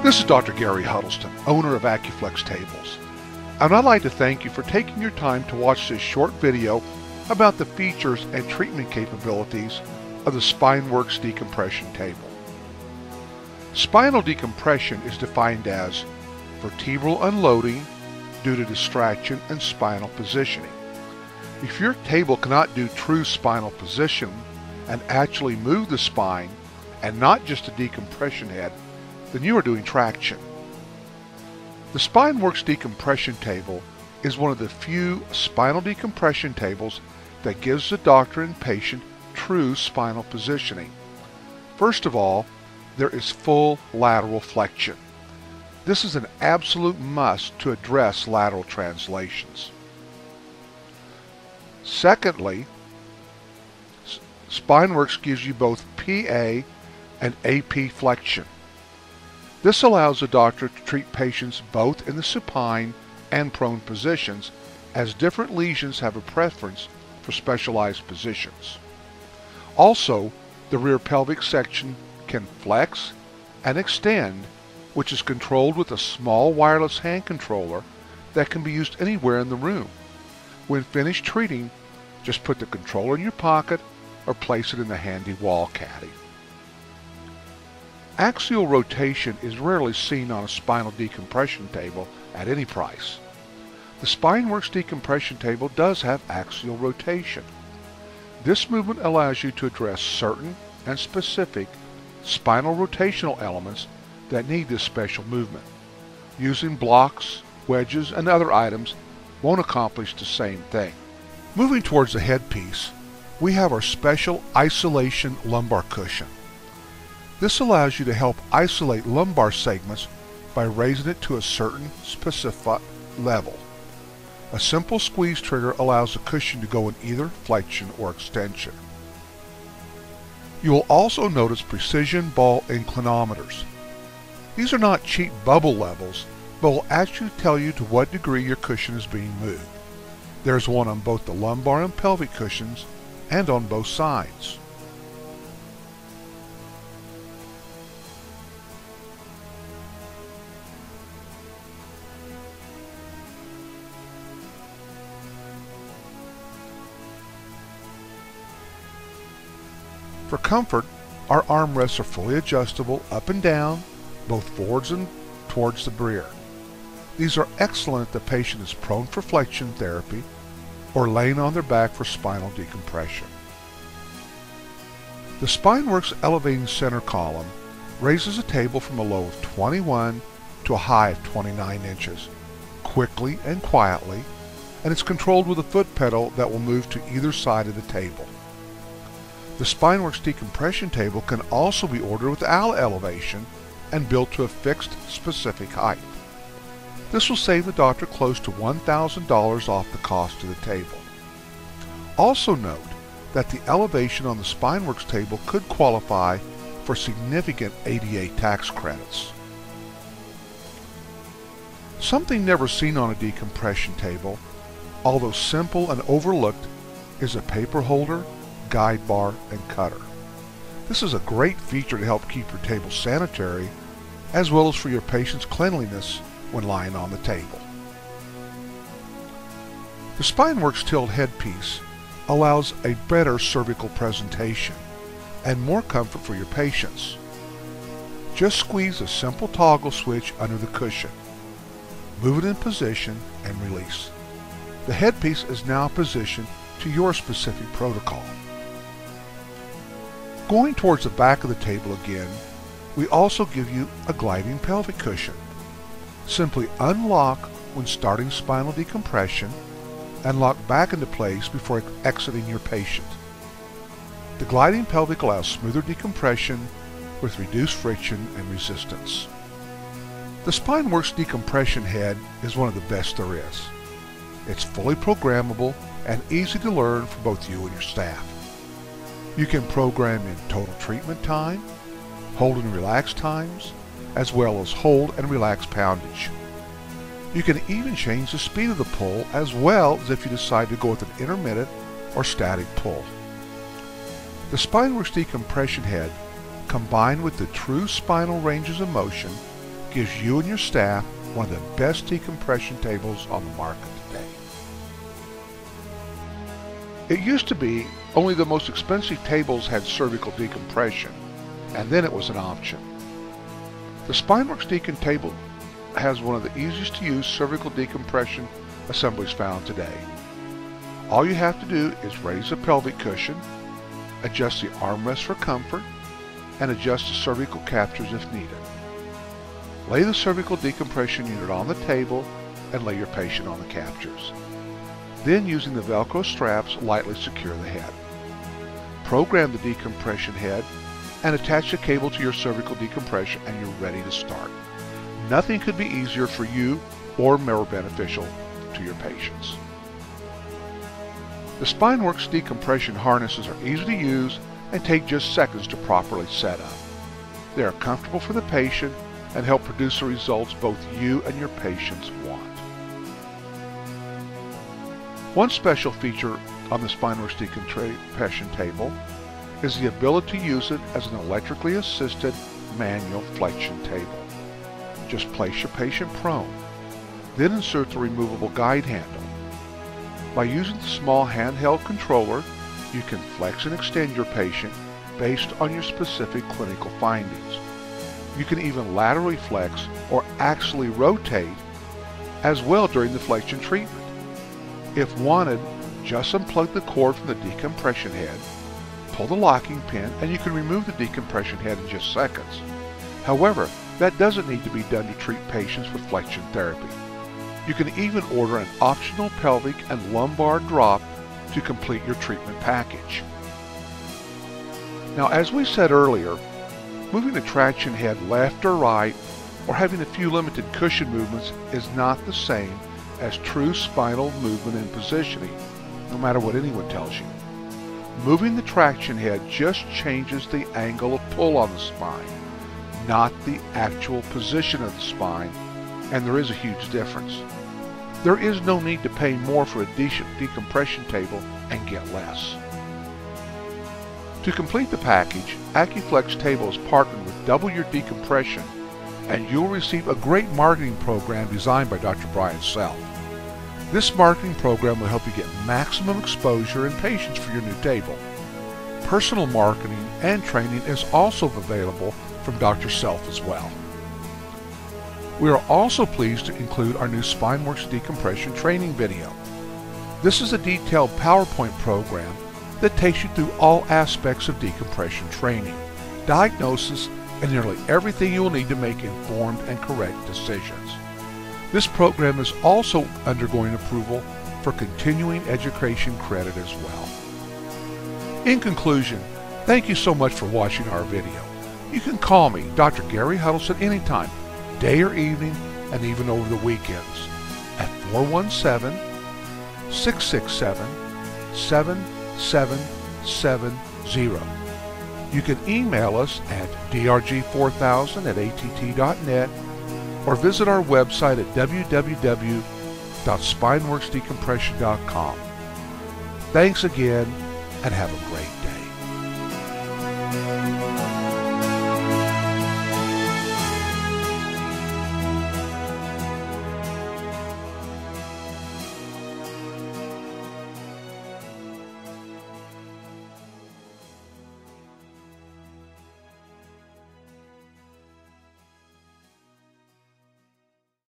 This is Dr. Gary Huddleston, owner of Acuflex Tables, and I'd like to thank you for taking your time to watch this short video about the features and treatment capabilities of the SpineWorks decompression table. Spinal decompression is defined as vertebral unloading due to distraction and spinal positioning. If your table cannot do true spinal position and actually move the spine and not just a decompression head, then you are doing traction. The SpineWorks decompression table is one of the few spinal decompression tables that gives the doctor and patient true spinal positioning. First of all, there is full lateral flexion. This is an absolute must to address lateral translations. Secondly, SpineWorks gives you both PA and AP flexion. This allows the doctor to treat patients both in the supine and prone positions, as different lesions have a preference for specialized positions. Also, the rear pelvic section can flex and extend, which is controlled with a small wireless hand controller that can be used anywhere in the room. When finished treating, just put the controller in your pocket or place it in the handy wall caddy. Axial rotation is rarely seen on a spinal decompression table at any price. The SpineWorks decompression table does have axial rotation. This movement allows you to address certain and specific spinal rotational elements that need this special movement. Using blocks, wedges, and other items won't accomplish the same thing. Moving towards the headpiece, we have our special isolation lumbar cushion. This allows you to help isolate lumbar segments by raising it to a certain specific level. A simple squeeze trigger allows the cushion to go in either flexion or extension. You will also notice precision ball inclinometers. These are not cheap bubble levels, but will actually tell you to what degree your cushion is being moved. There's one on both the lumbar and pelvic cushions and on both sides. For comfort, our armrests are fully adjustable up and down, both forwards and towards the rear. These are excellent if the patient is prone for flexion therapy or laying on their back for spinal decompression. The SpineWorks elevating center column raises a table from a low of 21 to a high of 29 inches, quickly and quietly, and it's controlled with a foot pedal that will move to either side of the table. The SpineWorks decompression table can also be ordered without elevation and built to a fixed specific height. This will save the doctor close to $1,000 off the cost of the table. Also note that the elevation on the SpineWorks table could qualify for significant ADA tax credits. Something never seen on a decompression table, although simple and overlooked, is a paper holder, guide bar, and cutter. This is a great feature to help keep your table sanitary, as well as for your patient's cleanliness when lying on the table. The SpineWorks tilt headpiece allows a better cervical presentation and more comfort for your patients. Just squeeze a simple toggle switch under the cushion. Move it in position and release. The headpiece is now positioned to your specific protocol. Going towards the back of the table again, we also give you a gliding pelvic cushion. Simply unlock when starting spinal decompression and lock back into place before exiting your patient. The gliding pelvic allows smoother decompression with reduced friction and resistance. The SpineWorks decompression head is one of the best there is. It's fully programmable and easy to learn for both you and your staff. You can program in total treatment time, hold and relax times, as well as hold and relax poundage. You can even change the speed of the pull, as well as if you decide to go with an intermittent or static pull. The SpineWorks decompression head, combined with the true spinal ranges of motion, gives you and your staff one of the best decompression tables on the market today. It used to be only the most expensive tables had cervical decompression, and then it was an option. The Spineworks Decon table has one of the easiest to use cervical decompression assemblies found today. All you have to do is raise the pelvic cushion, adjust the armrest for comfort, and adjust the cervical captures if needed. Lay the cervical decompression unit on the table and lay your patient on the captures. Then, using the Velcro straps, lightly secure the head. Program the decompression head and attach the cable to your cervical decompression, and you're ready to start. Nothing could be easier for you or more beneficial to your patients. The Spineworks decompression harnesses are easy to use and take just seconds to properly set up. They are comfortable for the patient and help produce the results both you and your patients want. One special feature on the Spineworks decompression table is the ability to use it as an electrically assisted manual flexion table. Just place your patient prone, then insert the removable guide handle. By using the small handheld controller, you can flex and extend your patient based on your specific clinical findings. You can even laterally flex or axially rotate as well during the flexion treatment. If wanted, just unplug the cord from the decompression head, pull the locking pin, and you can remove the decompression head in just seconds. However, that doesn't need to be done to treat patients with flexion therapy. You can even order an optional pelvic and lumbar drop to complete your treatment package. Now, as we said earlier, moving the traction head left or right, or having a few limited cushion movements is not the same as true spinal movement and positioning, no matter what anyone tells you. Moving the traction head just changes the angle of pull on the spine, not the actual position of the spine, and there is a huge difference. There is no need to pay more for a decent decompression table and get less. To complete the package, Acuflex table is partnered with Double Your Decompression, and you'll receive a great marketing program designed by Dr. Brian Self. This marketing program will help you get maximum exposure and patients for your new table. Personal marketing and training is also available from Dr. Self as well. We are also pleased to include our new Spineworks decompression training video. This is a detailed PowerPoint program that takes you through all aspects of decompression training, diagnosis, and nearly everything you will need to make informed and correct decisions. This program is also undergoing approval for continuing education credit as well. In conclusion, thank you so much for watching our video. You can call me, Dr. Gary Huddleston, anytime, day or evening, and even over the weekends, at 417-667-7770. You can email us at drg4000@att.net or visit our website at www.spineworksdecompression.com. Thanks again, and have a great day.